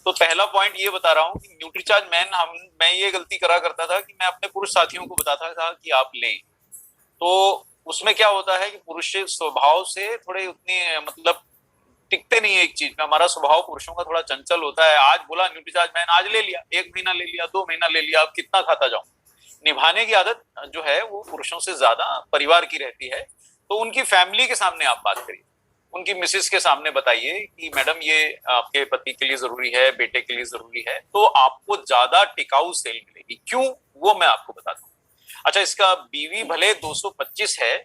तो पहला पॉइंट ये बता रहा हूँ कि न्यूट्रीचार्ज मैन मैं ये गलती करा करता था कि मैं अपने पुरुष साथियों को बताता था कि आप लें। तो उसमें क्या होता है कि पुरुष स्वभाव से थोड़े उतनी मतलब टिकते नहीं है एक चीज में। हमारा स्वभाव पुरुषों का थोड़ा चंचल होता है। आज बोला न्यूट्रीचार्ज मैन, आज ले लिया, 1 महीना ले लिया, 2 महीना ले लिया, अब कितना खाता जाऊं। निभाने की आदत जो है वो पुरुषों से ज्यादा परिवार की रहती है। तो उनकी फैमिली के सामने आप बात करिए, उनकी मिसेस के सामने बताइए कि मैडम ये आपके पति के लिए जरूरी है, बेटे के लिए जरूरी है, तो आपको ज्यादा टिकाऊ सेल मिलेगी। क्यों, वो मैं आपको बताता हूँ। अच्छा, इसका बीवी भले 225 है,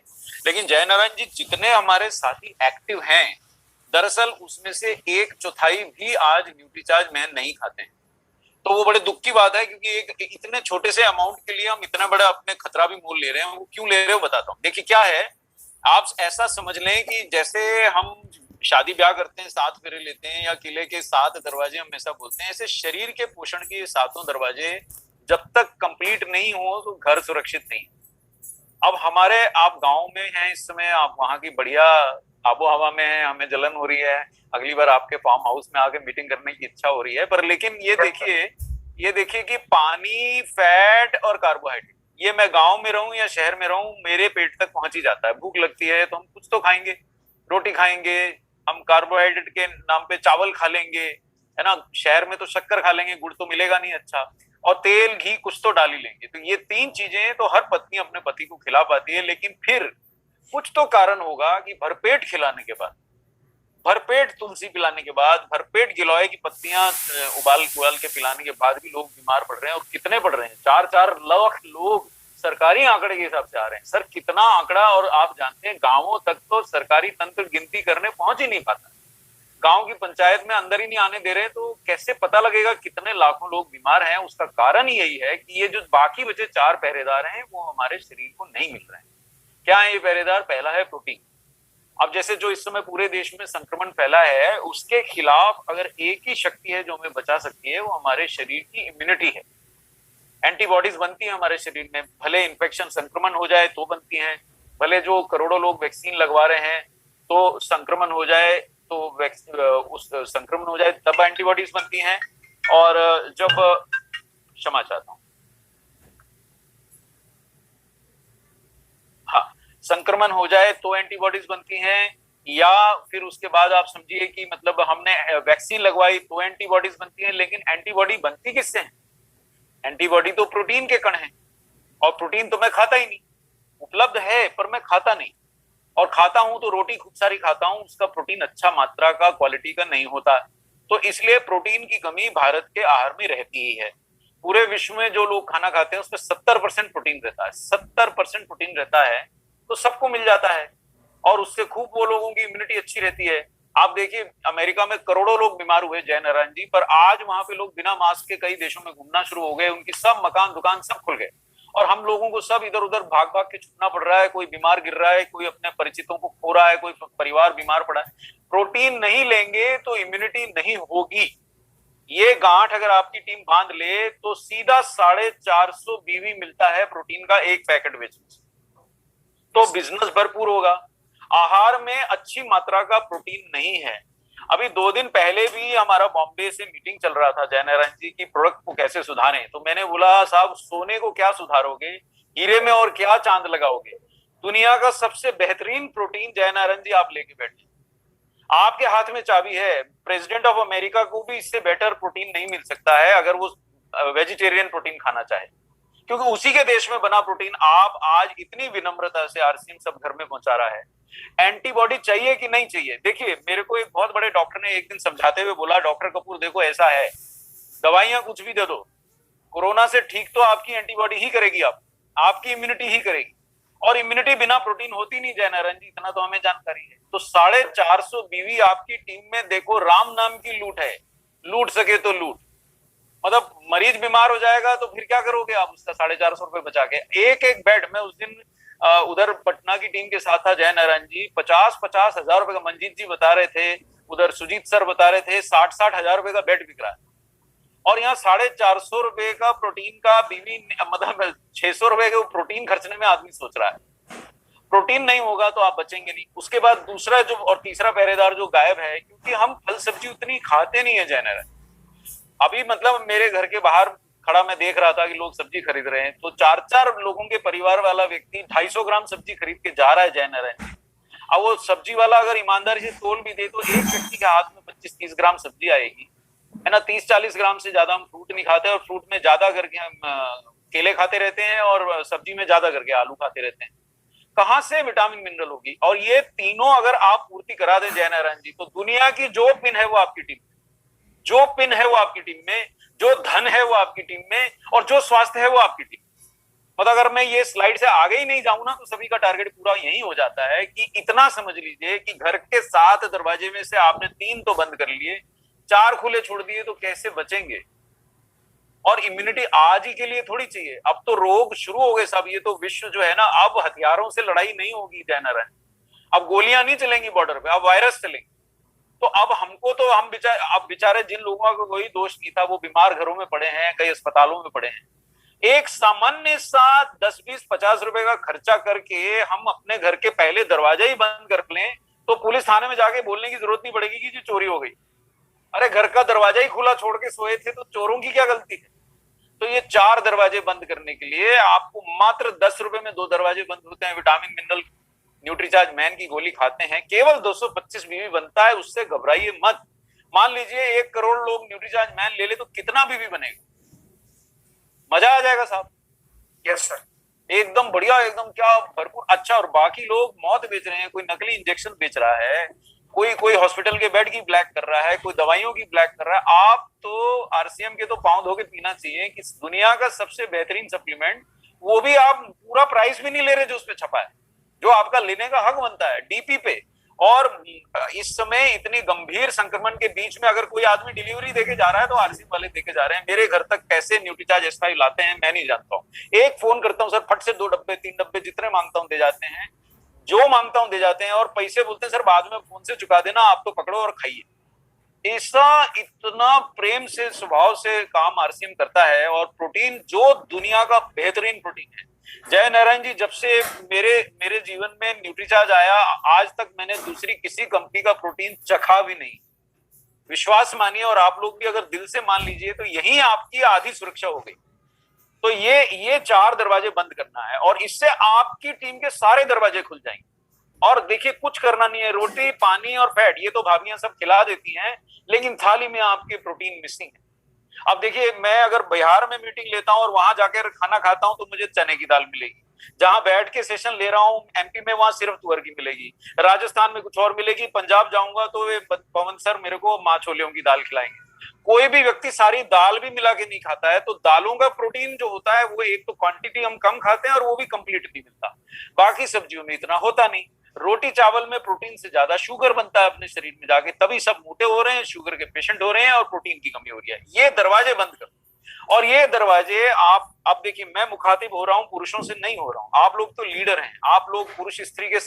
लेकिन जय नारायण जी जितने हमारे साथी एक्टिव हैं, दरअसल उसमें से 1/4 भी आज न्यूट्रीचार्ज मैन नहीं खाते हैं। तो वो बड़े दुख की बात है, क्योंकि एक इतने छोटे से अमाउंट के लिए हम इतना बड़ा अपने खतरा भी मोल ले रहे हैं। वो क्यों ले रहे हो बताता हूँ। देखिए क्या है, आप ऐसा समझ लें कि जैसे हम शादी ब्याह करते हैं, 7 फेरे लेते हैं, या किले के 7 दरवाजे हम ऐसा बोलते हैं, ऐसे शरीर के पोषण के 7 दरवाजे जब तक कंप्लीट नहीं हो तो घर सुरक्षित नहीं। अब हमारे, आप गांव में हैं इस समय, आप वहां की बढ़िया आबो हवा में हैं, हमें जलन हो रही है, अगली बार आपके फार्म हाउस में आके मीटिंग करने की इच्छा हो रही है। पर लेकिन ये देखिए कि पानी, फैट और कार्बोहाइड्रेट, ये मैं गांव में रहूं या शहर में रहूं, मेरे पेट तक पहुंच ही जाता है। भूख लगती है तो हम कुछ तो खाएंगे, रोटी खाएंगे, हम कार्बोहाइड्रेट के नाम पे चावल खा लेंगे, है ना। शहर में तो शक्कर खा लेंगे, गुड़ तो मिलेगा नहीं अच्छा, और तेल घी कुछ तो डाल ही लेंगे। तो ये 3 चीजें तो हर पत्नी अपने पति को खिला पाती है, लेकिन फिर कुछ तो कारण होगा कि भरपेट खिलाने के बाद, भरपेट तुलसी पिलाने के बाद, भरपेट गिलोय की पत्तियां उबाल उबाल के पिलाने के बाद भी लोग बीमार पड़ रहे हैं। और कितने पड़ रहे हैं, 4-4 लाख लोग सरकारी आंकड़े के हिसाब से आ रहे हैं। सर कितना आंकड़ा, और आप जानते हैं गांवों तक तो सरकारी तंत्र गिनती करने पहुंच ही नहीं पाता। गांव की पंचायत में अंदर ही नहीं आने दे रहे, तो कैसे पता लगेगा कितने लाखों लोग बीमार हैं। उसका कारण यही है कि ये जो बाकी बचे 4 पहरेदार हैं वो हमारे शरीर को नहीं मिल रहे हैं। क्या है ये पहरेदार? पहला है प्रोटीन। अब जैसे जो इस समय पूरे देश में संक्रमण फैला है, उसके खिलाफ अगर एक ही शक्ति है जो हमें बचा सकती है, वो हमारे शरीर की इम्यूनिटी है। एंटीबॉडीज बनती है हमारे शरीर में, भले इन्फेक्शन संक्रमण हो जाए तो बनती हैं, भले जो करोड़ों लोग वैक्सीन लगवा रहे हैं तो संक्रमण हो जाए, तो उस संक्रमण हो जाए तब एंटीबॉडीज बनती हैं। और जब, क्षमा चाहता हूं, हाँ, संक्रमण हो जाए तो एंटीबॉडीज बनती हैं, या फिर उसके बाद आप समझिए कि मतलब हमने वैक्सीन लगवाई तो एंटीबॉडीज बनती हैं। लेकिन एंटीबॉडी बनती किससे है? एंटीबॉडी तो प्रोटीन के कण है, और प्रोटीन तो मैं खाता ही नहीं, उपलब्ध है पर मैं खाता नहीं, और खाता हूं तो रोटी खूब सारी खाता हूं, उसका प्रोटीन अच्छा मात्रा का, क्वालिटी का नहीं होता। तो इसलिए प्रोटीन की कमी भारत के आहार में रहती ही है। पूरे विश्व में जो लोग खाना खाते हैं उसमें 70% प्रोटीन रहता है, 70% प्रोटीन रहता है, तो सबको मिल जाता है, और उससे खूब वो लोगों की इम्यूनिटी अच्छी रहती है। आप देखिए अमेरिका में करोड़ों लोग बीमार हुए जय नारायण जी, पर आज वहां पे लोग बिना मास्क के कई देशों में घूमना शुरू हो गए, उनकी सब मकान दुकान सब खुल गए, और हम लोगों को सब इधर उधर भाग भाग के छुटना पड़ रहा है। कोई बीमार गिर रहा है, कोई अपने परिचितों को खो रहा है, कोई परिवार बीमार पड़ा है। प्रोटीन नहीं लेंगे तो इम्यूनिटी नहीं होगी। ये गांठ अगर आपकी टीम बांध ले तो सीधा 450 बीवी मिलता है प्रोटीन का एक पैकेट बेचने से, तो बिजनेस भरपूर होगा। आहार में अच्छी मात्रा का प्रोटीन नहीं है। अभी 2 दिन पहले भी हमारा बॉम्बे से मीटिंग चल रहा था जय नारायण जी की प्रोडक्ट को कैसे सुधारें। तो मैंने बोला साहब सोने को क्या सुधारोगे, हीरे में और क्या चांद लगाओगे। दुनिया का सबसे बेहतरीन प्रोटीन जय नारायण जी आप लेके बैठे, आपके हाथ में चाबी है। प्रेसिडेंट ऑफ अमेरिका को भी इससे बेटर प्रोटीन नहीं मिल सकता है अगर वो वेजिटेरियन प्रोटीन खाना चाहे, क्योंकि उसी के देश में बना प्रोटीन आप आज इतनी विनम्रता से आरसीएम सब घर में पहुंचा रहा है। एंटीबॉडी चाहिए कि नहीं चाहिए? देखिए मेरे को एक बहुत बड़े डॉक्टर ने एक दिन समझाते हुए बोला, डॉक्टर कपूर देखो ऐसा है, दवाइयां कुछ भी दे दो, कोरोना से ठीक तो आपकी एंटीबॉडी ही करेगी, आपकी इम्यूनिटी ही करेगी, और इम्यूनिटी बिना प्रोटीन होती नहीं जय नारायण जी, इतना तो हमें जानकारी है। तो 450 बीवी आपकी टीम में देखो, राम नाम की लूट है, लूट सके तो लूट। मतलब मरीज बीमार हो जाएगा तो फिर क्या करोगे आप उसका 450 रुपए बचा के? एक एक बेड में, उस दिन उधर पटना की टीम के साथ था जय नारायण जी, 50-50 हजार रुपए का, मंजीत जी बता रहे थे, उधर सुजीत सर बता रहे थे, 60-60 हजार रुपए का बेड बिक रहा है। और यहाँ 450 रुपए का प्रोटीन का बीवी, मतलब 600 रुपए के प्रोटीन खर्चने में आदमी सोच रहा है। प्रोटीन नहीं होगा तो आप बचेंगे नहीं। उसके बाद दूसरा जो और तीसरा पहरेदार जो गायब है, क्योंकि हम फल सब्जी उतनी खाते नहीं है जय नारायण। अभी मतलब मेरे घर के बाहर खड़ा मैं देख रहा था कि लोग सब्जी खरीद रहे हैं, तो 4-4 लोगों के परिवार वाला व्यक्ति 250 ग्राम सब्जी खरीद के जा रहा है जयनारायण। अब वो सब्जी वाला अगर ईमानदारी से तोल भी दे तो एक व्यक्ति के हाथ में 25-30 ग्राम सब्जी आएगी, है ना। 30-40 ग्राम से ज्यादा हम फ्रूट नहीं खाते, और फ्रूट में ज्यादा करके हम केले खाते रहते हैं, और सब्जी में ज्यादा करके आलू खाते रहते हैं। कहां से विटामिन मिनरल होगी? और ये तीनों अगर आप पूर्ति करा दें जयनारायण जी, तो दुनिया की जो पिन है वो आपकी टीम में, जो पिन है वो आपकी टीम में, जो धन है वो आपकी टीम में, और जो स्वास्थ्य है वो आपकी टीम में। मतलब अगर मैं ये स्लाइड से आगे ही नहीं जाऊं ना, तो सभी का टारगेट पूरा यही हो जाता है कि इतना समझ लीजिए कि घर के 7 दरवाजे में से आपने 3 तो बंद कर लिए, 4 खुले छोड़ दिए, तो कैसे बचेंगे? और इम्यूनिटी आज ही के लिए थोड़ी चाहिए, अब तो रोग शुरू हो गए सब। ये तो विश्व जो है ना, अब हथियारों से लड़ाई नहीं होगी जयनारायण, अब गोलियां नहीं चलेंगी बॉर्डर पे, अब वायरस चलेंगे। तो अब हमको तो हम बेचारे जिन लोगों का कोई दोष नहीं था, वो बीमार घरों में पड़े हैं, कई अस्पतालों में पड़े हैं। एक सामान्य सा 10-20-50 रुपए का खर्चा करके हम अपने घर के पहले दरवाजा ही बंद कर लें, तो पुलिस थाने में जाके बोलने की जरूरत नहीं पड़ेगी कि जी चोरी हो गई। अरे घर का दरवाजा ही खुला छोड़ के सोए थे, तो चोरों की क्या गलती है? तो ये 4 दरवाजे बंद करने के लिए आपको मात्र 10 रुपए में 2 दरवाजे बंद होते हैं। विटामिन मिनरल न्यूट्रीचार्ज मैन की गोली खाते हैं, केवल 225 बीवी बनता है, उससे घबराइए मत। मान लीजिए 1 करोड़ लोग न्यूट्रीचार्ज मैन ले ले, तो कितना बीवी बनेगा? मजा आ जाएगा साहब। यस सर, एकदम बढ़िया, एकदम क्या भरपूर। अच्छा, और बाकी लोग मौत बेच रहे हैं, कोई नकली इंजेक्शन बेच रहा है, कोई हॉस्पिटल के बेड की ब्लैक कर रहा है, कोई दवाइयों की ब्लैक कर रहा है। आप तो आरसीएम के तो पांव धो के पीना चाहिए कि दुनिया का सबसे बेहतरीन सप्लीमेंट, वो भी आप पूरा प्राइस भी नहीं ले रहे जो उस पर छपा है, जो आपका लेने का हक बनता है डीपी पे। और इस समय इतनी गंभीर संक्रमण के बीच में अगर कोई आदमी डिलीवरी देके जा रहा है, तो आरसीएम वाले देके जा रहे हैं। मेरे घर तक कैसे न्यूट्रीचार्ज S5 लाते हैं मैं नहीं जानता हूँ। एक फोन करता हूँ सर, फट से 2 डब्बे 3 डब्बे जितने मांगता हूँ दे जाते हैं, जो मांगता हूं दे जाते हैं, और पैसे बोलते हैं सर बाद में फोन से चुका देना, आप तो पकड़ो और खाइए। ऐसा इतना प्रेम से स्वभाव से काम आरसीएम करता है। और प्रोटीन जो दुनिया का बेहतरीन प्रोटीन है जय नारायण जी, जब से मेरे जीवन में न्यूट्रीचार्ज आया, आज तक मैंने दूसरी किसी कंपनी का प्रोटीन चखा भी नहीं। विश्वास मानिए, और आप लोग भी अगर दिल से मान लीजिए, तो यही आपकी आधी सुरक्षा हो गई। तो ये 4 दरवाजे बंद करना है, और इससे आपकी टीम के सारे दरवाजे खुल जाएंगे। और देखिए, कुछ करना नहीं है, रोटी पानी और फैट ये तो भाभियां सब खिला देती हैं, लेकिन थाली में आपके प्रोटीन मिसिंग है। अब देखिए, मैं अगर बिहार में मीटिंग लेता हूं और वहां जाकर खाना खाता हूं, तो मुझे चने की दाल मिलेगी। जहां बैठ के सेशन ले रहा हूं एमपी में, वहां सिर्फ तुअर की मिलेगी। राजस्थान में कुछ और मिलेगी। पंजाब जाऊंगा तो वे पवन सर मेरे को माँ छोलियों की दाल खिलाएंगे। कोई भी व्यक्ति सारी दाल भी मिला के नहीं खाता है। तो दालों का प्रोटीन जो होता है, वो एक तो क्वांटिटी हम कम खाते हैं, और वो भी कंप्लीट नहीं मिलता। बाकी सब्जियों में इतना होता नहीं। रोटी चावल में प्रोटीन से ज्यादा शुगर बनता है अपने शरीर में जाके, तभी सब मोटे हो रहे हैं, शुगर के पेशेंट हो रहे हैं, और प्रोटीन की कमी हो रही है। ये दरवाजे बंद कर, और ये दरवाजे आप, अब देखिए, मैं मुखातिब हो रहा हूं, पुरुषों से नहीं हो रहा हूं। आप लोग तो लीडर हैं, आप लोग पुरुष स्त्री के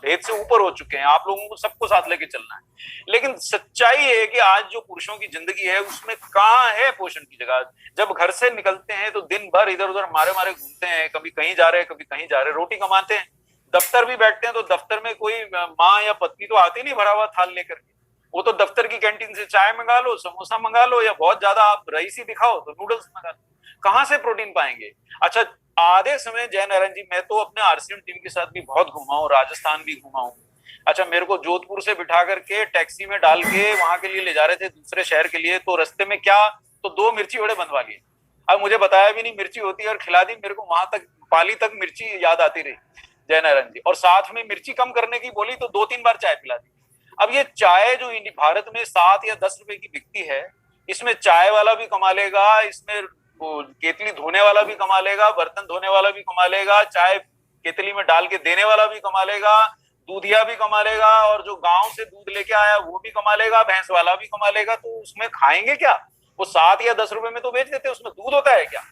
भेद से ऊपर हो चुके हैं, आप लोगों को सबको साथ लेके चलना है। लेकिन सच्चाई है कि आज जो पुरुषों की जिंदगी है, उसमें कहाँ है पोषण की जगह। जब घर से निकलते हैं तो दिन भर इधर उधर मारे मारे घूमते हैं, कभी कहीं जा रहे हैं, कभी कहीं जा रहे हैं, रोटी कमाते हैं। दफ्तर भी बैठते हैं तो दफ्तर में कोई माँ या पत्नी तो आती नहीं भरा हुआ थाल लेकर के। वो तो दफ्तर की कैंटीन से चाय मंगा लो, समोसा मंगा लो, या बहुत ज्यादा आप रईसी दिखाओ तो नूडल्स मंगा लो। कहां से प्रोटीन पाएंगे? अच्छा, आधे समय जय नारायण जी, मैं तो अपने आरसीएम टीम के साथ भी बहुत घुमा हूँ, राजस्थान भी घुमा हूँ। अच्छा, मेरे को जोधपुर से बिठा करके टैक्सी में डाल के वहां के लिए ले जा रहे थे, दूसरे शहर के लिए। तो रास्ते में क्या, तो 2 मिर्ची वड़े बनवा लिए। अब मुझे बताया भी नहीं मिर्ची होती है, और खिला दी। मेरे को वहां तक पाली तक मिर्ची याद आती रही जय नारायण जी। और साथ में मिर्ची कम करने की बोली तो 2-3 बार चाय पिला दी। अब ये चाय जो भारत में 7 या 10 रुपए की बिकती है, इसमें चाय वाला भी कमा लेगा, इसमें केतली धोने वाला भी कमा लेगा, बर्तन धोने वाला भी कमा लेगा, चाय केतली में डाल के देने वाला भी कमा लेगा, दूधिया भी कमा लेगा, और जो गांव से दूध लेके आया वो भी कमा लेगा, भैंस वाला भी कमा लेगा। तो उसमें खाएंगे क्या? वो 7 या 10 रुपए में तो बेच देते, उसमें दूध होता है क्या?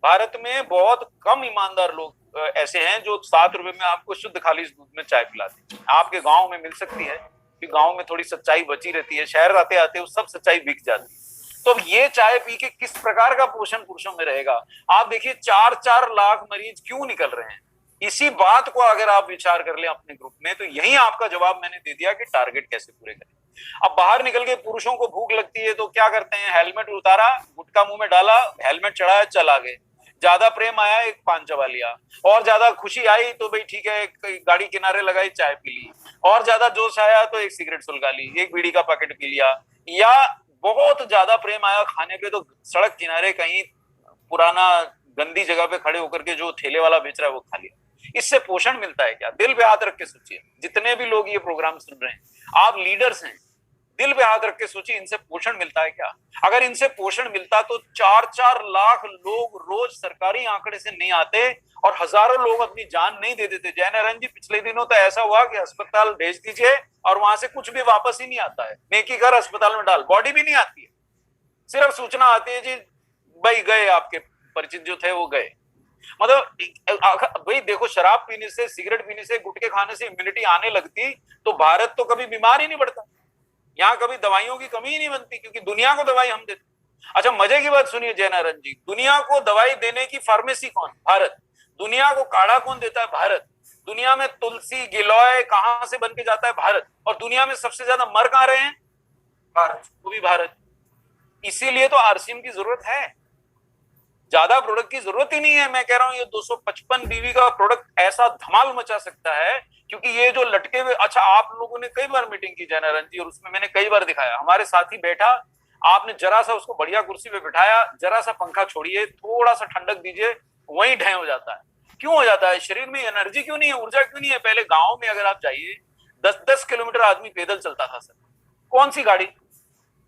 भारत में बहुत कम ईमानदार लोग ऐसे हैं जो 7 रुपए में आपको शुद्ध खालिश दूध में चाय पिलाते हैं। आपके गांव में मिल सकती है, कि गांव में थोड़ी सच्चाई बची रहती है, शहर आते आते वो सब सच्चाई बिक जाती है। तो अब ये चाय पी के किस प्रकार का पोषण पुरुषों में रहेगा? आप देखिए, 4-4 लाख मरीज क्यों निकल रहे हैं? इसी बात को अगर आप विचार कर लें अपने ग्रुप में, तो यही आपका जवाब मैंने दे दिया कि टारगेट कैसे पूरे करें। अब बाहर निकल के पुरुषों को भूख लगती है तो क्या करते हैं, हेलमेट उतारा, गुटखा मुंह में डाला, हेलमेट चढ़ाया, चल आगे। ज्यादा प्रेम आया, एक पान चबा लिया। और ज्यादा खुशी आई तो भाई ठीक है, गाड़ी किनारे लगाई, चाय पी ली। और ज्यादा जोश आया तो एक सिगरेट सुलगा ली, एक बीड़ी का पैकेट पी लिया। या बहुत ज्यादा प्रेम आया खाने पे तो सड़क किनारे कहीं पुराना गंदी जगह पे खड़े होकर के जो ठेले वाला बेच रहा है वो खा लिया। इससे पोषण मिलता है क्या? दिल पे हाथ रख के सोचिए, जितने भी लोग ये प्रोग्राम सुन रहे हैं, आप लीडर्स हैं, दिल पे हाथ रख के सोचिए, इनसे पोषण मिलता है क्या? अगर इनसे पोषण मिलता तो 4-4 लाख लोग रोज सरकारी आंकड़े से नहीं आते और हजारों लोग अपनी जान नहीं दे देते। जयनारायण जी, पिछले दिनों तो ऐसा हुआ कि अस्पताल भेज दीजिए और वहां से कुछ भी वापस ही नहीं आता है। नेकी कर, अस्पताल में डाल, बॉडी भी नहीं आती है, सिर्फ सूचना आती है जी भाई गए, आपके परिचित जो थे वो गए। मतलब भाई देखो, शराब पीने से, सिगरेट पीने से, गुटखे खाने से इम्यूनिटी आने लगती तो भारत तो कभी बीमार ही नहीं पड़ता, यहाँ कभी दवाइयों की कमी ही नहीं बनती, क्योंकि दुनिया को दवाई हम देते। अच्छा, मजे की बात सुनिए जयनारायण जी, दुनिया को दवाई देने की फार्मेसी कौन? भारत। दुनिया को काढ़ा कौन देता है? भारत। दुनिया में तुलसी, गिलोय कहां से बन के जाता है? भारत। और दुनिया में सबसे ज्यादा मर कहां रहे हैं? भारत, वो भी भारत। इसीलिए तो आरसीएम की जरूरत है, ज्यादा प्रोडक्ट की जरूरत ही नहीं है। मैं कह रहा हूं ये 255 बीवी का प्रोडक्ट ऐसा धमाल मचा सकता है, क्योंकि ये जो लटके हुए, अच्छा आप लोगों ने कई बार मीटिंग की जयनारायण जी, और उसमें मैंने कई बार दिखाया, हमारे साथी बैठा, आपने जरा सा उसको बढ़िया कुर्सी पे बिठाया, जरा सा पंखा छोड़िए, थोड़ा सा ठंडक दीजिए, वहीं ढह हो जाता है। क्यों हो जाता है? शरीर में एनर्जी क्यों नहीं है, ऊर्जा क्यों नहीं है? पहले गांव में अगर आप जाइए, 10-10 किलोमीटर आदमी पैदल चलता था सर, कौन सी गाड़ी?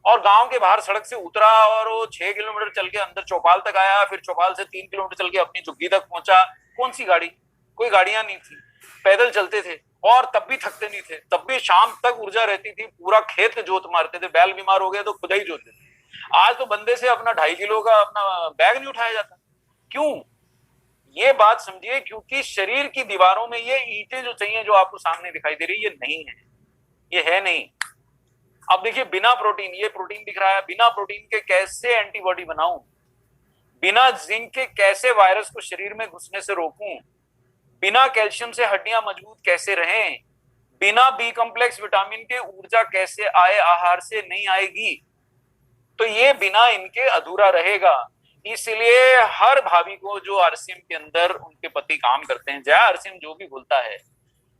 और गांव के बाहर सड़क से उतरा और वो 6 किलोमीटर चल के अंदर चौपाल तक आया, फिर चौपाल से 3 किलोमीटर चल के अपनी झुग्गी तक पहुंचा। कौन सी गाड़ी? कोई गाड़ियां नहीं थी, पैदल चलते थे, और तब भी थकते नहीं थे, तब भी शाम तक ऊर्जा रहती थी, पूरा खेत जोत मारते थे, बैल बीमार हो गया तो खुदा ही जोतते थे। आज तो बंदे से अपना 2.5 किलो का अपना बैग नहीं उठाया जाता। क्यों? ये बात समझिए, क्योंकि शरीर की दीवारों में ये ईंटें जो चाहिए, जो आपको सामने दिखाई दे रही है, ये नहीं है, ये है नहीं। अब देखिए, बिना प्रोटीन, ये प्रोटीन दिख रहा है, बिना प्रोटीन के कैसे एंटीबॉडी बनाऊं? बिना जिंक के कैसे वायरस को शरीर में घुसने से रोकूं? बिना कैल्शियम से हड्डियां मजबूत कैसे रहें? बिना बी कॉम्प्लेक्स विटामिन के ऊर्जा कैसे आए? आहार से नहीं आएगी। तो ये बिना इनके अधूरा रहेगा। इसलिए हर भाभी को जो आरसीएम के अंदर उनके पति काम करते हैं, जया आरसीएम जो भी बोलता है,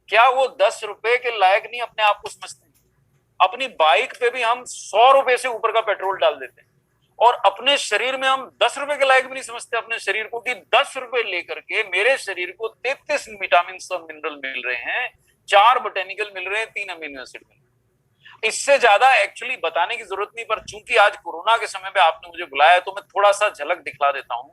क्या वो 10 रुपए के लायक नहीं अपने आप को समझते हैं? अपनी बाइक पे भी हम 100 रुपए से ऊपर का पेट्रोल डाल देते हैं, और अपने शरीर में हम 10 रुपए के लायक भी नहीं समझते अपने शरीर को, कि 10 रुपए लेकर के मेरे शरीर को 33 विटामिन और मिनरल मिल रहे हैं, 4 बोटेनिकल मिल रहे हैं, 3 अमीनो एसिड मिल रहे हैं। इससे ज्यादा एक्चुअली बताने की जरूरत नहीं, पर चूंकि आज कोरोना के समय पे आपने मुझे बुलाया तो मैं थोड़ा सा झलक दिखला देता हूं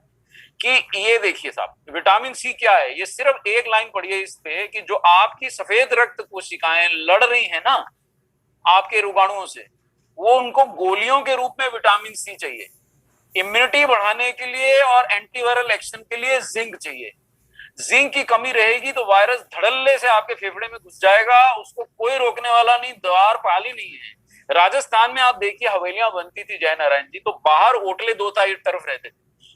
कि ये देखिए साहब, विटामिन सी क्या है। ये सिर्फ एक लाइन पढ़िए इस पे, कि जो आपकी सफेद रक्त कोशिकाएं लड़ रही है ना आपके रोगाणुओं से, वो उनको गोलियों के रूप में विटामिन सी चाहिए। इम्यूनिटी बढ़ाने के लिए और एंटीवायरल एक्शन के लिए जिंक चाहिए। जिंक की कमी रहेगी तो वायरस धड़ल्ले से आपके फेफड़े में घुस जाएगा, उसको कोई रोकने वाला नहीं, द्वार पाली नहीं है। राजस्थान में आप देखिए हवेलियां बनती थी जयनारायण जी, तो बाहर ओटले 2 तरफ रहते थे,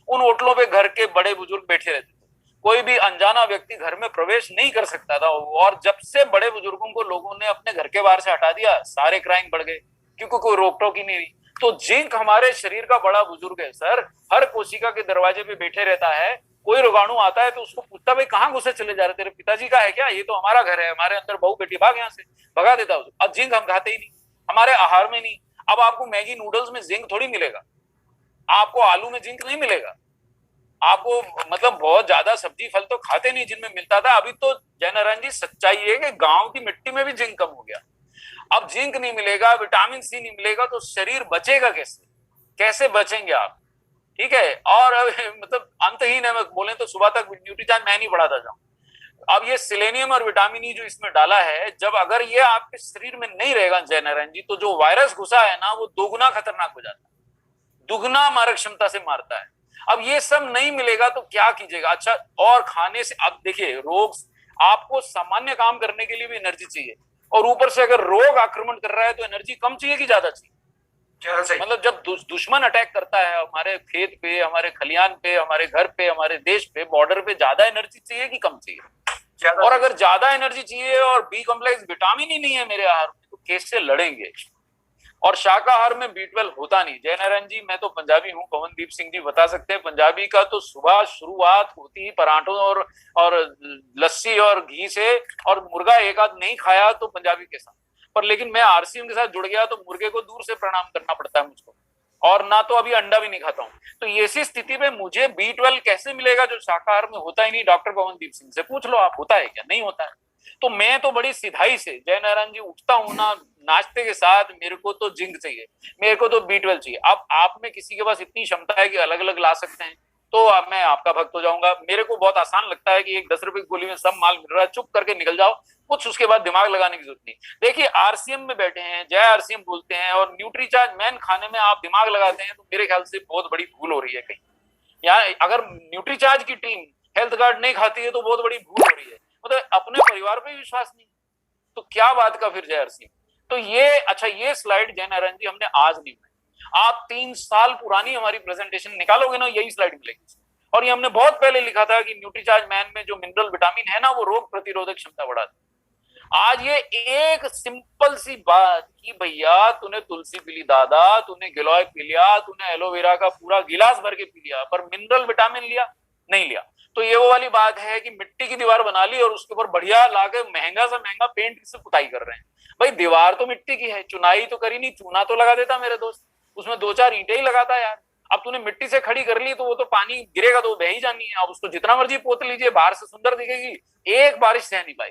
उन ओटलों पे घर के बड़े बुजुर्ग बैठे रहते थे, कोई भी अनजाना व्यक्ति घर में प्रवेश नहीं कर सकता था। और जब से बड़े बुजुर्गों को लोगों ने अपने घर के बाहर से हटा दिया, सारे क्राइम बढ़ गए, क्योंकि कोई रोक टोक ही नहीं हुई। तो जिंक हमारे शरीर का बड़ा बुजुर्ग है सर, हर कोशिका के दरवाजे पे बैठे रहता है। कोई रोगाणु आता है तो उसको पूछता, भाई कहाँ घुसे चले जा रहे, तेरे पिताजी का है क्या? ये तो हमारा घर है, हमारे अंदर बहू बेटी, भाग यहाँ से, भगा देता है। अब जिंक हम खाते ही नहीं, हमारे आहार में नहीं। अब आपको मैगी नूडल्स में जिंक थोड़ी मिलेगा, आपको आलू में जिंक नहीं मिलेगा, आपको मतलब बहुत ज्यादा सब्जी फल तो खाते नहीं जिनमें मिलता था। अभी तो जयनारायण जी सच्चाई है कि गांव की मिट्टी में भी जिंक कम हो गया। अब जिंक नहीं मिलेगा, विटामिन सी नहीं मिलेगा, तो शरीर बचेगा कैसे? कैसे बचेंगे आप? ठीक है। और मतलब अंतहीन है, बोले तो सुबह तक न्यूट्रीचार्ज मैं नहीं बढ़ाता जाऊं। अब ये सिलेनियम और विटामिन ई जो इसमें डाला है, जब अगर ये आपके शरीर में नहीं रहेगा जयनारायण जी, तो जो वायरस घुसा है ना, वो दोगुना खतरनाक हो जाता है, दुगना मारक क्षमता से मारता है। अब ये सब नहीं मिलेगा तो क्या कीजिएगा? अच्छा, और खाने से अब देखिए, रोग, आपको सामान्य काम करने के लिए भी एनर्जी चाहिए, और ऊपर से अगर रोग आक्रमण कर रहा है तो एनर्जी कम चाहिए कि ज्यादा चाहिए? मतलब जब दुश्मन अटैक करता है हमारे खेत पे, हमारे खलियान पे, हमारे घर पे, हमारे देश पे, बॉर्डर पे, ज्यादा एनर्जी चाहिए कि कम चाहिए? और अगर ज्यादा एनर्जी चाहिए और बी कॉम्प्लेक्स विटामिन ही नहीं है मेरे आहार में, तो कैसे लड़ेंगे? और शाकाहार में B12 होता नहीं। जय नारायण जी, मैं तो पंजाबी हूँ, पवनदीप सिंह जी बता सकते हैं, पंजाबी का तो सुबह शुरुआत होती ही पराठों और लस्सी और घी से, और मुर्गा एक आध नहीं खाया तो पंजाबी के साथ। पर लेकिन मैं RCM के साथ जुड़ गया तो मुर्गे को दूर से प्रणाम करना पड़ता है मुझको, और ना तो अभी अंडा भी नहीं खाता हूं। तो ऐसी स्थिति में मुझे B12 कैसे मिलेगा जो शाकाहार में होता ही नहीं? डॉक्टर पवनदीप सिंह से पूछ लो आप, होता है क्या? नहीं होता है। तो मैं तो बड़ी सिधाई से जय नारायण जी उठता हूं ना, नाश्ते के साथ मेरे को तो जिंक चाहिए, मेरे को तो B12 चाहिए। अब आप में किसी के पास इतनी क्षमता है कि अलग अलग ला सकते हैं, तो अब मैं आपका भक्त हो जाऊंगा। मेरे को बहुत आसान लगता है कि एक 10 रुपए की गोली में सब माल मिल रहा है, चुप करके निकल जाओ, कुछ उसके बाद दिमाग लगाने की जरूरत नहीं। देखिए RCM में बैठे हैं, जय RCM बोलते हैं, और न्यूट्रीचार्ज मैन खाने में आप दिमाग लगाते हैं, तो मेरे ख्याल से बहुत बड़ी भूल हो रही है कहीं। या अगर न्यूट्रीचार्ज की टीम हेल्थ कार्ड नहीं खाती है तो बहुत बड़ी भूल हो रही है, मतलब अपने परिवार पे विश्वास नहीं, तो क्या बात का फिर जय RCM। तो ये अच्छा, ये स्लाइड जय नारायण जी हमने आज नहीं बनाई, आप 3 साल पुरानी हमारी प्रेजेंटेशन निकालोगे ना, यही स्लाइड मिलेगी। और ये हमने बहुत पहले लिखा था कि न्यूट्रीचार्ज मैन में जो मिनरल विटामिन है ना, वो रोग प्रतिरोधक क्षमता बढ़ाता है। आज ये एक सिंपल सी बात कि भैया तूने तुलसी पी ली दादा, तूने गिलोय पी लिया, तूने एलोवेरा का पूरा गिलास भर के पी लिया, पर मिनरल विटामिन लिया नहीं लिया। तो ये वो वाली बात है कि मिट्टी की दीवार बना ली और उसके ऊपर बढ़िया लाके महंगा से महंगा पेंट से पुताई कर रहे हैं। भाई दीवार तो मिट्टी की है, चुनाई तो करी नहीं, चूना तो लगा देता मेरे दोस्त, उसमें 2-4 ईंटें ही लगाता यार। अब तूने मिट्टी से खड़ी कर ली तो वो तो पानी गिरेगा तो बह ही जानी है। अब उसको जितना मर्जी पोत लीजिए, बाहर से सुंदर दिखेगी, एक बारिश सह नहीं पाई।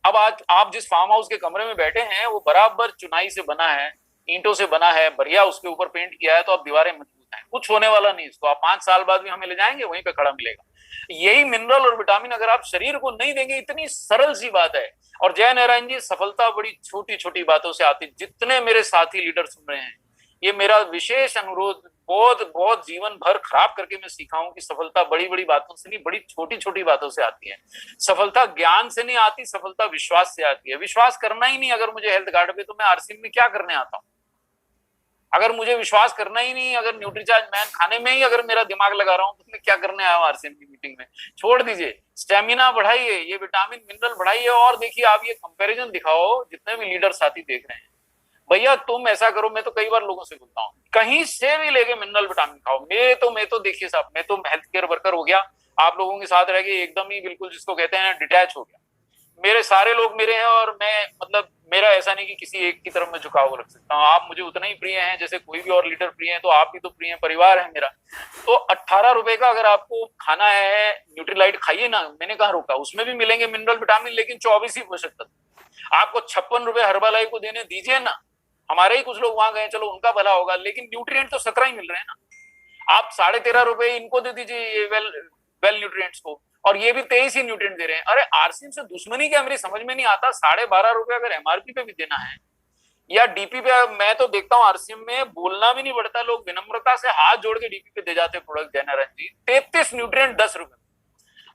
अब आज आप जिस फार्म हाउस के कमरे में बैठे हैं वो बराबर चुनाई से बना है, ईंटों से बना है, बढ़िया उसके ऊपर पेंट किया है, तो अब दीवारें मजबूत हैं, कुछ होने वाला नहीं इसको। आप 5 साल बाद भी हमें ले जाएंगे, वहीं पे खड़ा मिलेगा। यही मिनरल और विटामिन अगर आप शरीर को नहीं देंगे, इतनी सरल सी बात है। और जय नारायण जी, सफलता बड़ी छोटी छोटी बातों से आती। जितने मेरे साथी लीडर सुन रहे हैं, ये मेरा विशेष अनुरोध, बहुत बहुत जीवन भर खराब करके मैं सीखा हूं कि सफलता बड़ी बड़ी बातों से नहीं, बड़ी छोटी छोटी बातों से आती है। सफलता ज्ञान से नहीं आती, सफलता विश्वास से आती है। विश्वास करना ही नहीं अगर मुझे हेल्थ कार्ड पे, तो मैं RCM में क्या करने आता हूँ? अगर मुझे विश्वास करना ही नहीं, अगर न्यूट्रीचार्ज मैन खाने में ही अगर मेरा दिमाग लगा रहा हूँ, तो मैं क्या करने आया हूँ RCM की मीटिंग में? छोड़ दीजिए, स्टेमिना बढ़ाइए, ये विटामिन मिनरल बढ़ाइए। और देखिए आप ये कंपैरिजन दिखाओ, जितने भी लीडर साथी देख रहे हैं, भैया तुम ऐसा करो। मैं तो कई बार लोगों से बोलता हूँ, कहीं से भी लेके मिनरल विटामिन खाओ। मैं तो देखिए साहब, मैं तो हेल्थ केयर वर्कर हो गया, आप लोगों के साथ रह के एकदम ही बिल्कुल जिसको कहते हैं डिटैच हो गया। मेरे सारे लोग मेरे हैं, और मैं मतलब मेरा ऐसा नहीं कि किसी एक की तरफ मैं झुकाव रख सकता हूँ। आप मुझे उतना ही प्रिय हैं जैसे कोई भी और लीडर प्रिय है, तो आप भी तो प्रिय हैं, परिवार है मेरा। तो 18 रुपए का अगर आपको खाना है, न्यूट्रीलाइट खाइए ना, मैंने कहा रोका, उसमें भी मिलेंगे मिनरल विटामिन, लेकिन 24 ही पोषक तत्व। आपको 56 रुपए हर्बालाइफ को देने दीजिए ना, हमारे ही कुछ लोग वहां गए, चलो उनका भला होगा, लेकिन न्यूट्रिएंट तो 17 ही मिल रहे हैं ना। आप 13.5 रुपए इनको दे दीजिए, ये वेल न्यूट्रिएंट्स को, और ये भी 23 ही न्यूट्रिएंट दे रहे हैं। अरे RCM से दुश्मनी क्या मेरी समझ में नहीं आता। 12.5 रुपए अगर MRP पे भी देना है या DP पे, मैं तो देखता हूँ RCM में बोलना भी नहीं पड़ता, लोग विनम्रता से हाथ जोड़ के DP पे दे जाते हैं प्रोडक्ट। जय नारायण जी, 33 न्यूट्रिएंट 10 रुपए।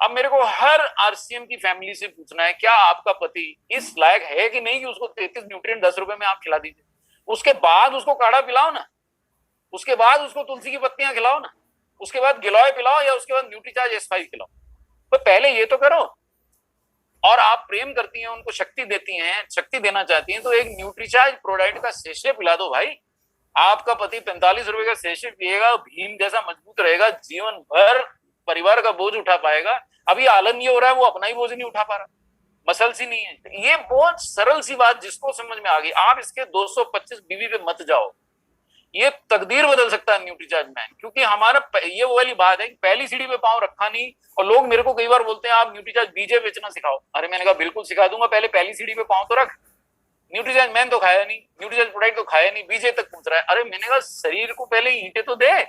अब मेरे को हर RCM की फैमिली से पूछना है, क्या आपका पति इस लायक है कि नहीं कि उसको 33 न्यूट्रिएंट 10 रुपए में आप खिला दीजिए? उसके बाद उसको काढ़ा पिलाओ ना, उसके बाद उसको तुलसी की पत्तियां खिलाओ ना, उसके बाद गिलोय पिलाओ, या उसके बाद न्यूट्रीचार्ज S5 खिलाओ। तो पहले ये तो करो। और आप प्रेम करती हैं, उनको शक्ति देती हैं, शक्ति देना चाहती हैं, तो एक न्यूट्रीचार्ज प्रोडाइट का सेशे पिला दो भाई। आपका पति 45 रुपए का सेशे पिएगा, भीम जैसा मजबूत रहेगा, जीवन भर परिवार का बोझ उठा पाएगा। अभी आलन ये हो रहा है, वो अपना ही बोझ नहीं उठा पा रहा, मसल्स ही नहीं है। ये बहुत सरल सी बात, जिसको समझ में आ गई, आप इसके 225 बीवी पे मत जाओ, ये तकदीर बदल सकता है न्यूट्रीचार्ज मैन। क्योंकि हमारा ये वो वाली बात है कि पहली सीढ़ी पे पांव रखा नहीं। और लोग मेरे को कई बार बोलते हैं आप न्यूट्रीचार्ज बीजे बेचना सिखाओ। अरे मैंने कहा बिल्कुल सिखा दूंगा, पहले पहली सीढ़ी पे पांव तो रख। न्यूट्रीचार्ज मैन तो खाया नहीं, न्यूट्रीचार्ज प्रोडक्ट तो खाया नहीं, बीजे तक पहुंच रहा है। अरे मैंने कहा शरीर को पहले ईंटे तो दे,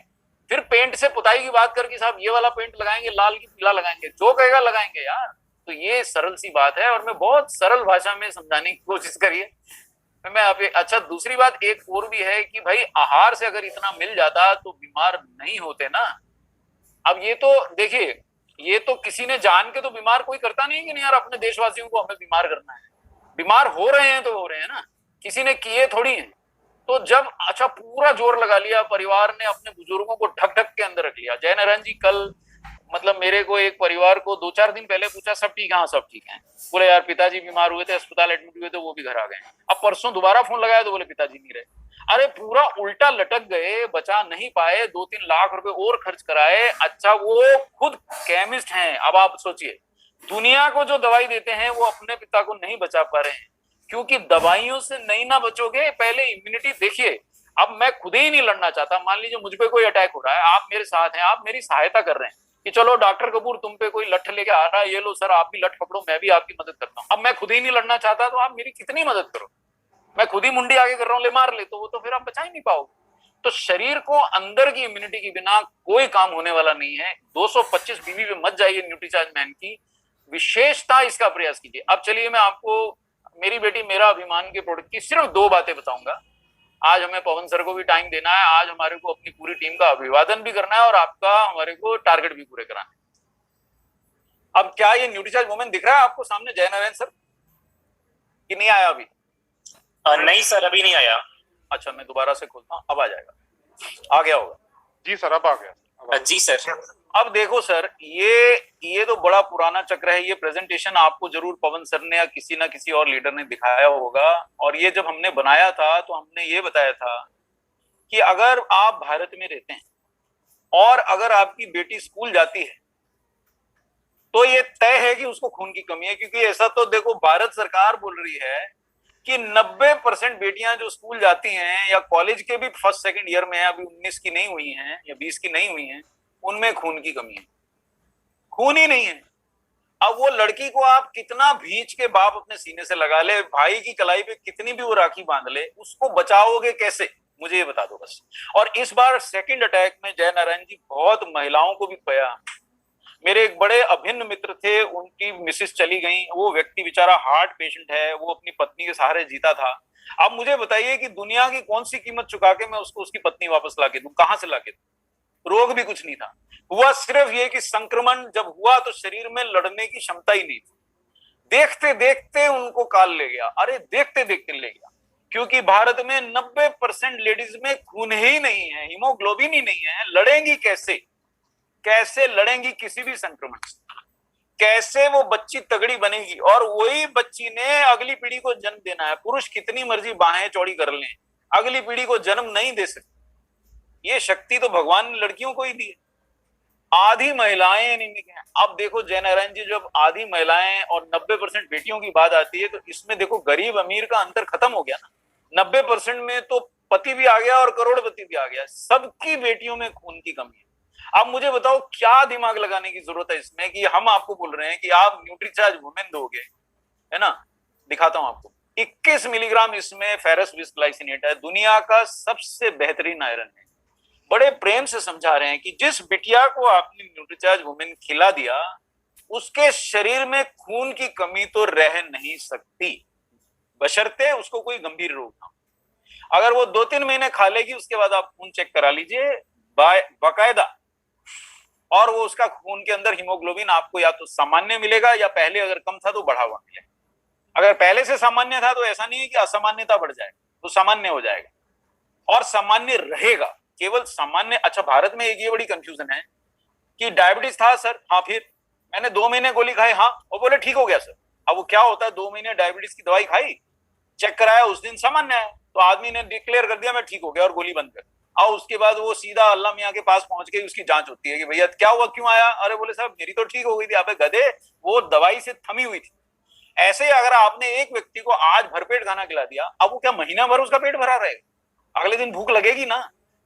फिर पेंट से पुताई की बात करके साहब ये वाला पेंट लगाएंगे, लाल की पीला लगाएंगे, जो कहेगा लगाएंगे यार। तो ये सरल सी बात है, और मैं बहुत सरल भाषा में समझाने की कोशिश करिए। मैं आप अच्छा, दूसरी बात एक और भी है कि भाई आहार से अगर इतना मिल जाता तो बीमार नहीं होते ना। अब ये तो देखिए, ये तो किसी ने जान के तो बीमार कोई करता नहीं कि नहीं यार अपने देशवासियों को हमें बीमार करना है। बीमार हो रहे हैं तो हो रहे हैं ना, किसी ने किए थोड़ी है। तो जब अच्छा पूरा जोर लगा लिया, परिवार ने अपने बुजुर्गों को ढक ढक के अंदर रख लिया। जय नारायण जी, कल मतलब मेरे को एक परिवार को 2-4 दिन पहले पूछा सब ठीक है, हाँ सब ठीक है। बोले यार पिताजी बीमार हुए थे, अस्पताल एडमिट हुए थे, वो भी घर आ गए। अब परसों दोबारा फोन लगाया तो बोले पिताजी नहीं रहे। अरे पूरा उल्टा लटक गए, बचा नहीं पाए, 2-3 लाख रुपए और खर्च कराए। अच्छा वो खुद केमिस्ट हैं। अब आप सोचिए, दुनिया को जो दवाई देते हैं वो अपने पिता को नहीं बचा पा रहे हैं, क्योंकि दवाइयों से नहीं ना बचोगे, पहले इम्यूनिटी देखिए। अब मैं खुद ही नहीं लड़ना चाहता, मान लीजिए मुझ पे कोई अटैक हो रहा है, आप मेरे साथ हैं, आप मेरी सहायता कर रहे हैं कि चलो डॉक्टर कपूर तुम पे कोई लठ लेके आ रहा है, ये लो सर आप भी लठ पकड़ो, मैं भी आपकी मदद करता हूँ। अब मैं खुद ही नहीं लड़ना चाहता तो आप मेरी कितनी मदद करो। मैं खुद ही मुंडी आगे कर रहा हूँ, ले मार ले, तो वो तो फिर आप बचा ही नहीं पाओगे। तो शरीर को अंदर की इम्यूनिटी के बिना कोई काम होने वाला नहीं है। 225 बीवी पे मत जाइए न्यूट्रीचार्ज मैन की विशेषता, इसका प्रयास कीजिए। अब चलिए मैं आपको मेरी बेटी मेरा अभिमान के प्रोडक्ट की सिर्फ 2 बातें बताऊंगा। आज हमें पवन सर को भी टाइम देना है, आज हमारे को अपनी पूरी टीम का अभिवादन भी करना है और आपका हमारे को टारगेट भी पूरे कराना है। अब क्या ये न्यूट्रीचार्ज वुमेन दिख रहा है आपको सामने, जय नारायण सर, कि नहीं आया अभी? नहीं सर अभी नहीं आया। अच्छा मैं दोबारा से खोलता हूँ, अब आ जाएगा। आ गया होगा? जी सर अब आ गया। जी सर। अब देखो सर, ये तो बड़ा पुराना चक्र है। ये प्रेजेंटेशन आपको जरूर पवन सर ने या किसी ना किसी और लीडर ने दिखाया होगा। और ये जब हमने बनाया था तो हमने ये बताया था कि अगर आप भारत में रहते हैं और अगर आपकी बेटी स्कूल जाती है तो ये तय है कि उसको खून की कमी है। क्योंकि ऐसा तो देखो, भारत सरकार बोल रही है कि 90% बेटियां जो स्कूल जाती हैं या कॉलेज के भी फर्स्ट सेकंड ईयर में है, अभी 19 की नहीं हुई हैं या 20 की नहीं हुई हैं, उनमें खून की कमी है, खून ही नहीं है। अब वो लड़की को आप कितना भींच के बाप अपने सीने से लगा ले, भाई की कलाई पे कितनी भी वो राखी बांध ले, उसको बचाओगे कैसे? मुझे ये बता दो बस। और इस बार सेकंड अटैक में जय नारायण जी बहुत महिलाओं को भी खोया। मेरे एक बड़े अभिन्न मित्र थे, उनकी मिसेस चली गई। वो व्यक्ति बेचारा हार्ट पेशेंट है, वो अपनी पत्नी के सहारे जीता था। अब मुझे बताइए कि दुनिया की कौन सी कीमत चुका के मैं उसको उसकी पत्नी वापस ला के दूं? कहां से ला के दूं? रोग भी कुछ नहीं था, हुआ सिर्फ ये कि संक्रमण जब हुआ तो शरीर में लड़ने की क्षमता ही नहीं थी। देखते देखते उनको काल ले गया। अरे देखते देखते ले गया, क्योंकि भारत में 90% लेडीज में खून ही नहीं है, हीमोग्लोबिन ही नहीं है। लड़ेंगी कैसे? कैसे लड़ेंगी किसी भी संक्रमण से? कैसे वो बच्ची तगड़ी बनेगी? और वही बच्ची ने अगली पीढ़ी को जन्म देना है। पुरुष कितनी मर्जी बाहें चौड़ी कर लें, अगली पीढ़ी को जन्म नहीं दे सकते। ये शक्ति तो भगवान ने लड़कियों को ही दी है। आधी महिलाएं एनीमिक हैं। अब देखो जय नारायण जी, जब आधी महिलाएं और 90% बेटियों की बात आती है तो इसमें देखो गरीब अमीर का अंतर खत्म हो गया ना। 90% में तो पति भी आ गया और करोड़पति भी आ गया। सबकी बेटियों में खून की कमी है। अब मुझे बताओ क्या दिमाग लगाने की जरूरत है इसमें कि हम आपको बोल रहे हैं कि आप न्यूट्रीचार्ज वुमेन दोगे, है ना? दिखाता हूं आपको। 21 मिलीग्राम इसमें फेरस बिस्ग्लाइसिनेट है, दुनिया का सबसे बेहतरीन आयरन है। बड़े प्रेम से समझा रहे हैं कि जिस बिटिया को आपने न्यूट्रीचार्ज वुमेन खिला दिया उसके शरीर में खून की कमी तो रह नहीं सकती, बशर्ते उसको कोई गंभीर रोग ना हो। अगर वो 2-3 महीने खा लेगी उसके बाद आप खून चेक करा लीजिए बाकायदा, और वो उसका खून के अंदर हीमोग्लोबिन आपको या तो सामान्य मिलेगा या पहले अगर कम था तो बढ़ा हुआ मिलेगा। अगर पहले से सामान्य था तो ऐसा नहीं है कि असामान्यता बढ़ जाएगा, तो सामान्य हो जाएगा और सामान्य रहेगा, केवल सामान्य। अच्छा भारत में एक ये बड़ी कंफ्यूजन है कि डायबिटीज था सर, हाँ फिर मैंने 2 महीने गोली खाई, हाँ, और बोले ठीक हो गया सर। अब वो क्या होता है, 2 महीने डायबिटीज की दवाई खाई, चेक कराया, उस दिन सामान्य है तो आदमी ने डिक्लेयर कर दिया मैं ठीक हो गया और गोली बंद कर। और उसके बाद वो सीधा अल्लाह मियाँ के पास पहुंच के उसकी जांच होती है कि भैया क्या हुआ, क्यों आया? अरे बोले साहब मेरी तो ठीक हो गई थी। अबे गधे, वो दवाई से थमी हुई थी। ऐसे अगर आपने एक व्यक्ति को आज भरपेट खाना खिला दिया, अब वो क्या महीना भर उसका पेट भरा रहेगा? अगले दिन भूख लगेगी ना।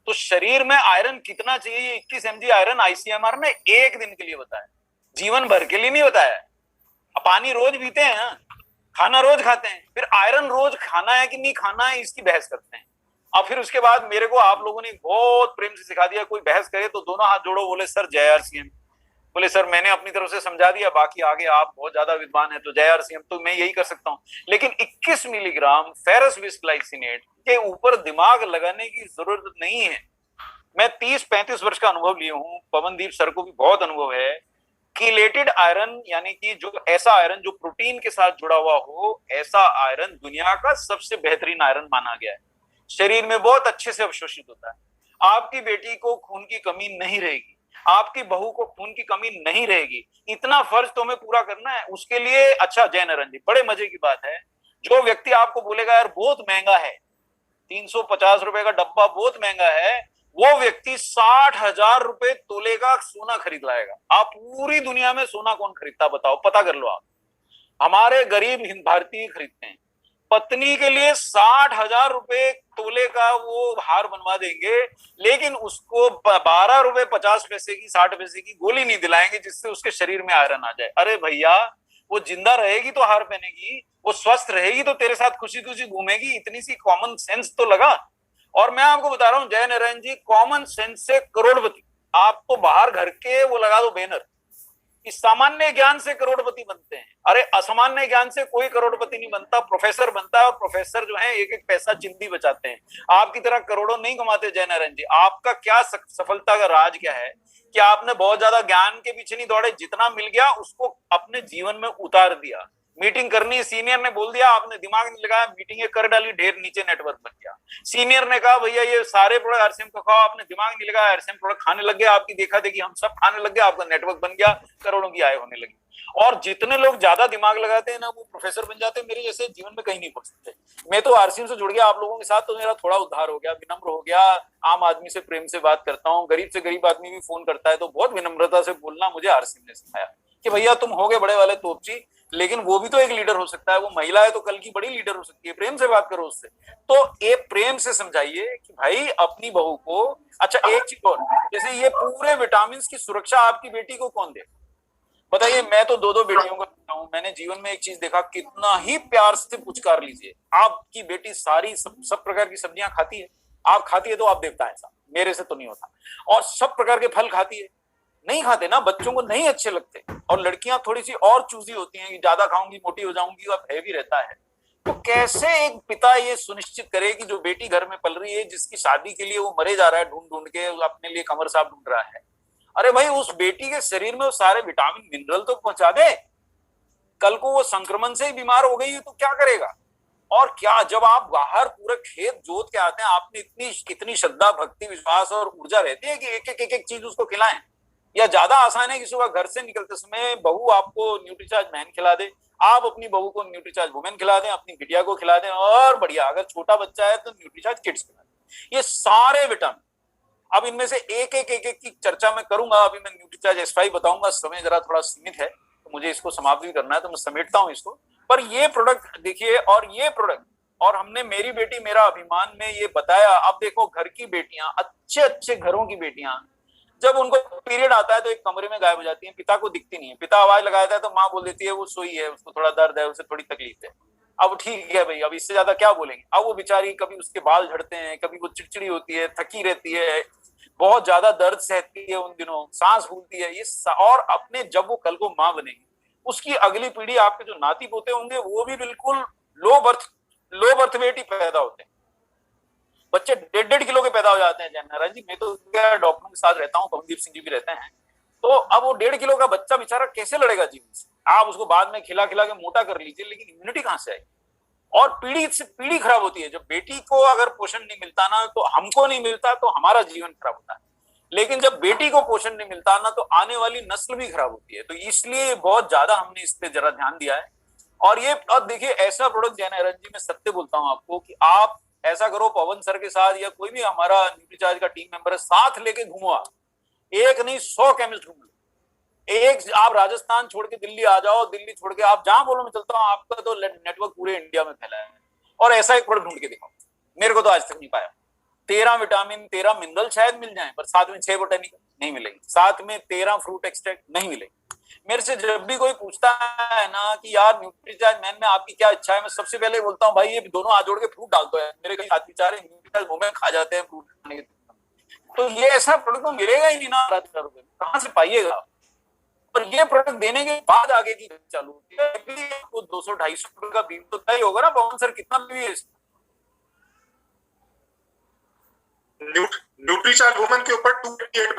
तो शरीर में आयरन कितना चाहिए? 21 mg आयरन आईसीएमआर ने एक दिन के लिए बताया, जीवन भर के लिए नहीं बताया। पानी रोज पीते हैं, खाना रोज खाते हैं, फिर आयरन रोज खाना है कि नहीं खाना है इसकी बहस करते हैं। अब फिर उसके बाद मेरे को आप लोगों ने बहुत प्रेम से सिखा दिया, कोई बहस करे तो दोनों हाथ जोड़ो, बोले सर जय आरसीएम। बोले सर मैंने अपनी तरफ से समझा दिया, बाकी आगे आप बहुत ज्यादा विद्वान है तो जय आरसीएम, तो मैं यही कर सकता हूं। लेकिन 21 मिलीग्राम फेरस बिस्ग्लाइसिनेट के ऊपर दिमाग लगाने की जरूरत नहीं है। मैं 30-35 वर्ष का अनुभव लिए हूं, पवनदीप सर को भी बहुत अनुभव है। कीलेटेड आयरन यानी कि जो ऐसा आयरन जो प्रोटीन के साथ जुड़ा हुआ हो, ऐसा आयरन दुनिया का सबसे बेहतरीन आयरन माना गया है। शरीर में बहुत अच्छे से अवशोषित होता है। आपकी बेटी को खून की कमी नहीं रहेगी। आपकी बहू को खून की कमी नहीं रहेगी। इतना फर्ज तुम्हें पूरा करना है। उसके लिए अच्छा जय नारायण जी, बड़े मजे की बात है, जो व्यक्ति आपको बोलेगा यार बहुत महंगा है, 350 रुपए का डब्बा बहुत महंगा है, वो व्यक्ति 60,000 रुपए तोले का सोना खरीद लाएगा। आप पूरी दुनिया में सोना कौन खरीदता बताओ, पता कर लो आप। हमारे गरीब हिंद भारतीय खरीदते हैं। पत्नी के लिए 60,000 रुपए तोले का वो हार बनवा देंगे, लेकिन उसको 12 रुपए 50 पैसे की 60 पैसे की गोली नहीं दिलाएंगे जिससे उसके शरीर में आयरन आ जाए। अरे भैया, वो जिंदा रहेगी तो हार पहनेगी, वो स्वस्थ रहेगी तो तेरे साथ खुशी खुशी घूमेगी। इतनी सी कॉमन सेंस तो लगा। और मैं आपको बता रहा हूं जय नारायण जी, कॉमन सेंस से करोड़पति। आप तो बाहर घर के वो लगा दो बैनर, इस सामान्य ज्ञान से करोड़पति बनते हैं। अरे असामान्य ज्ञान से कोई करोड़पति नहीं बनता, प्रोफेसर बनता है। और प्रोफेसर जो है एक एक पैसा चिंदी बचाते हैं, आपकी तरह करोड़ों नहीं कमाते जय नारायण जी। आपका क्या सफलता का राज क्या है कि आपने बहुत ज्यादा ज्ञान के पीछे नहीं दौड़े, जितना मिल गया उसको अपने जीवन में उतार दिया। मीटिंग करनी, सीनियर ने बोल दिया, आपने दिमाग नहीं लगाया, मीटिंग कर डाली, ढेर नीचे नेटवर्क बन गया। सीनियर ने कहा भैया ये सारे प्रोडक्ट आरसीएम को खाओ, आपने दिमाग नहीं लगाया, आरसीएम प्रोडक्ट खाने लग गए, आपकी देखा देखी हम सब खाने लग गए, आपका नेटवर्क बन गया, करोड़ों की आय होने लगी। और जितने लोग ज्यादा दिमाग लगाते हैं ना, वो प्रोफेसर बन जाते हैं। मेरे जैसे जीवन में कहीं नहीं पहुंच सकते। मैं तो आरसीएम से जुड़ गया आप लोगों के साथ, तो मेरा थोड़ा उद्धार हो गया, विनम्र हो गया, आम आदमी से प्रेम से बात करता हूँ। गरीब से गरीब आदमी भी फोन करता है तो बहुत विनम्रता से बोलना मुझे आरसीएम ने सिखाया कि भैया तुम हो गए बड़े वाले तोपची, लेकिन वो भी तो एक लीडर हो सकता है। वो महिला है तो कल की बड़ी लीडर हो सकती है। प्रेम से बात करो उससे। तो एक प्रेम से समझाइए कि भाई अपनी बहू को। अच्छा एक चीज और, जैसे ये पूरे विटामिन की सुरक्षा आपकी बेटी को कौन दे बताइए। मैं तो दो बेटियों का बेटा हूं, मैंने जीवन में एक चीज देखा, कितना ही प्यार से पुचकार लीजिए, आपकी बेटी सारी सब प्रकार की सब्जियां खाती है। आप खाती है तो आप देवता है, ऐसा मेरे से तो नहीं होता। और सब प्रकार के फल खाती है। नहीं खाते ना, बच्चों को नहीं अच्छे लगते। और लड़कियां थोड़ी सी और चूजी होती हैं कि ज्यादा खाऊंगी मोटी हो जाऊंगी, और हैवी रहता है। तो कैसे एक पिता ये सुनिश्चित करे कि जो बेटी घर में पल रही है, जिसकी शादी के लिए वो मरे जा रहा है ढूंढ ढूंढ के, अपने लिए कमर साहब ढूंढ रहा है, अरे भाई उस बेटी के शरीर में वो सारे विटामिन मिनरल तो पहुंचा दे। कल को वो संक्रमण से ही बीमार हो गई तो क्या करेगा। और क्या जब आप बाहर पूरे खेत जोत के आते हैं, आपने इतनी श्रद्धा भक्ति विश्वास और ऊर्जा रहती है कि एक एक चीज उसको खिलाएं। या ज्यादा आसान है कि सुबह घर से निकलते समय बहू आपको न्यूट्रीचार्ज मैन खिला दे, आप अपनी बहू को न्यूट्रीचार्ज वुमेन खिला दें, अपनी बिटिया को खिला दें, और बढ़िया अगर छोटा बच्चा है तो न्यूट्रीचार्ज किड्स खिला दें। ये सारे विटामिन, अब इनमें से एक एक की चर्चा मैं करूंगा। अभी मैं न्यूट्रीचार्ज S5 बताऊंगा, समय जरा थोड़ा सीमित है तो मुझे इसको समाप्त भी करना है, तो मैं समेटता हूं इसको। पर ये प्रोडक्ट देखिए, और ये प्रोडक्ट, और हमने मेरी बेटी मेरा अभिमान में ये बताया। अब देखो घर की बेटियां, अच्छे अच्छे घरों की बेटियां, जब उनको पीरियड आता है तो एक कमरे में गायब हो जाती है, पिता को दिखती नहीं है। पिता आवाज लगाता है तो माँ बोल देती है वो सोई है, उसको थोड़ा दर्द है, उसे थोड़ी तकलीफ है। अब ठीक है भाई, अब इससे ज्यादा क्या बोलेंगे। अब वो बेचारी, कभी उसके बाल झड़ते हैं, कभी वो चिड़चिड़ी होती है, थकी रहती है, बहुत ज्यादा दर्द सहती है, उन दिनों सांस फूलती है। ये और अपने जब वो कल को माँ बनेगी, उसकी अगली पीढ़ी, आपके जो नाती पोते होंगे, वो भी बिल्कुल लो बर्थ वेट ही पैदा होते हैं। बच्चे 1.5 किलो के पैदा हो जाते हैं। जय नारायण जी, मैं तो क्या डॉक्टरों के साथ रहता हूँ, पवनदीप सिंह जी भी रहते हैं। तो अब वो 1.5 किलो का बच्चा बेचारा कैसे लड़ेगा जीवन से। आप उसको बाद में खिला खिला के मोटा कर लीजिए, लेकिन इम्यूनिटी कहां से आएगी। और पीढ़ी से पीढ़ी खराब होती है। जब बेटी को अगर पोषण नहीं मिलता ना, तो हमको नहीं मिलता, तो हमारा जीवन खराब होता है। लेकिन जब बेटी को पोषण नहीं मिलता ना, तो आने वाली नस्ल भी खराब होती है। तो इसलिए बहुत ज्यादा हमने इस पे जरा ध्यान दिया है। और ये अब देखिए, ऐसा प्रोडक्ट जय नारायण जी, मैं सत्य बोलता हूँ आपको कि आप ऐसा करो, पवन सर के साथ या कोई भी हमारा न्यूट्रीचार्ज का टीम मेंबर है, साथ लेके घूमो। आप एक नहीं 100 केमिस्ट घूम लो। एक आप राजस्थान छोड़ के दिल्ली आ जाओ, दिल्ली छोड़ के आप जहां बोलो मैं चलता हूँ, आपका तो नेटवर्क पूरे इंडिया में फैला है। और ऐसा एक प्रोडक्ट ढूंढ के दिखाओ, मेरे को तो आज तक नहीं पाया। 13 विटामिन 13 मिनरल शायद मिल जाए, पर साथ में 6 बोटेनिकल नहीं मिलेगी, साथ में 13 फ्रूट एक्सट्रैक्ट नहीं मिलेगी। मेरे से जब भी कोई पूछता है ना कि यार न्यूट्रीचार्ज मैन में आपकी क्या इच्छा है, मैं सबसे पहले बोलता हूँ भाई ये दोनों हाथ जोड़ के फ्रूट डाल दो है। मेरे कई साथी बेचारे न्यूट्रीचार्ज मुंह में खा जाते हैं फ्रूट खाने के। तो ये ऐसा प्रोडक्ट तो मिलेगा ही नहीं ना, कहाँ से पाइएगा। पर ये प्रोडक्ट देने के बाद आगे की चालू होती है। आपको 200-250 रुपए का बिल तो तय होगा ना पवन सर, कितना भी है। न्यूट्रीचार्ज वुमेन के ऊपर 288%